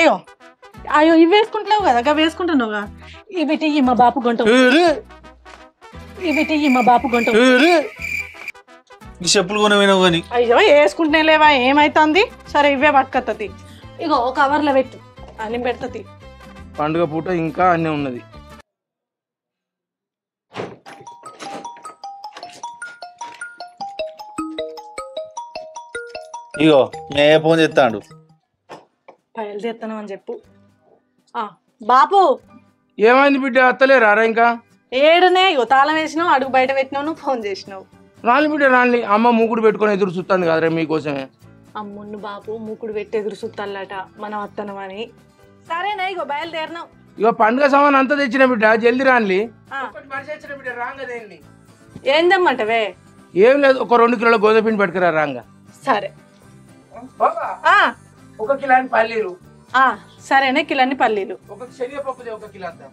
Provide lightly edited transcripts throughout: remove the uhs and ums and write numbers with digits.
అయ్యో అయ్యో ఇవి వేసుకుంటున్నావు కదా అక్క వేసుకుంటున్నావుగా ఇవి టీ మా బాపు గంట ఇవి టీ మా బాపు గంట చెప్పులు కొనవేనావు కానీ అయ్యో వేసుకుంటున్నా లేవా ఏమైతుంది సరే ఇవే పట్టుకొత్తది ఇగో ఒక కవర్లో పెట్టు అని పెడుతుంది పండుగ పూట ఇంకా అన్నీ ఉన్నది ఇగో మే ఫోన్ చేస్తాడు బయలుదేరుతాను అని చెప్పు బాపు ఏమైంది బిడ్డ అత్తలేరా ఇంకా ఏడునే ఇగో తాళం వేసినావు అడుగు బయట పెట్టినావు నువ్వు ఫోన్ చేసినావు రాని బిడ్డ రాని అమ్మ మూకుడు పెట్టుకొని ఎదురు చూస్తుంది కదరా మీకోసమే అమ్మున్ను బాపు మూకుడు పెట్టి ఎదురు చూస్తాలట మనం వస్తానమని సరేనా ఇగో బయలుదేరినావు ఇక పండుగ సామాన్ అంతా తెచ్చిన బిడ్డ జల్దీ రాని ఏం తెమ్మంటవే ఏం లేదు ఒక 2 కిలోల గోధుమ పిండి పట్టుకురా రాంగా సరే ఒక కిలో పల్లీలు సరేనే కిలోని పల్లీలు ఒక శనగపప్పు ఒక కిలో అంతా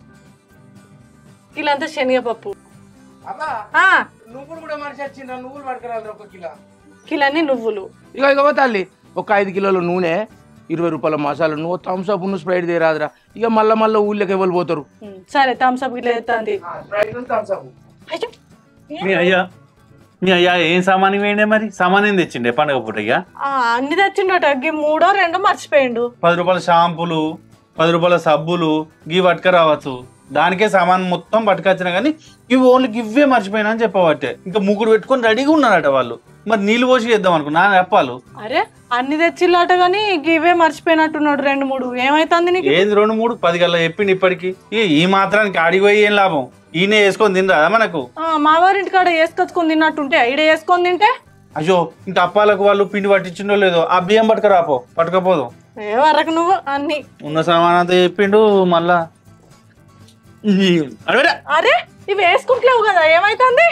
కిలో అంతా శనగపప్పు నువ్వులు కూడా మనిషి వచ్చిండ్రా నువ్వులు పట్టుకురా ఒక కిలో కిలోని నువ్వులు ఇక తల్లి ఒక 5 కిలోల నూనె 20 రూపాయల మసాలా నువ్వు థమ్స్ అప్ స్ప్రైట్ తీరాదురా ఇక మళ్ళా ఊళ్ళకి ఎవరు పోతారు సరే థమ్స్ అప్ మీ అయ్యా ఏం సామాన్ వేయండి మరి సామాన్ ఏం తెచ్చిండే పండుగ పూట ఇక అన్ని తెచ్చిండట మూడో రెండో మర్చిపోయిండు 10 రూపాయల షాంపులు 10 రూపాయల సబ్బులు గీ పట్టుక రావచ్చు దానికే సామాన్ మొత్తం పట్టుకొచ్చినా కానీ ఇవి ఓన్లీ గివ్వే మర్చిపోయినా అని చెప్పబట్టే ఇంకా ముగ్గురు పెట్టుకొని రెడీగా ఉన్నారట వాళ్ళు మరి నీళ్ళు పోసి చేద్దాం అనుకున్నా చెప్పాలు అరే అన్ని తెచ్చిల్లట గానీ ఇవే మర్చిపోయినట్టున్నాడు 2-3 ఏమైతుంది నీకు ఏంది 2-3 10 గల్లా చెప్పింది ఇప్పటికి ఈ మాత్రానికి ఆడికి పోయి ఏం లాభం ఈయన వేసుకొని తినరా మనకు మా వారింటి కాడ వేసుకొచ్చుకొని తిన్నట్టుంటే ఈడ వేసుకొని తింటే అయ్యో ఇంత అప్పాలకు వాళ్ళు పిండి పట్టించిండో లేదో ఆ బియ్యం పట్టుకురాపో పట్టుకపోదు ఏ వరకు నువ్వు అన్ని ఉన్న సామాన్ అంతా చెప్పిండు మళ్ళా అరే ఇవి వేసుకుంటలేవు కదా ఏమైతుంది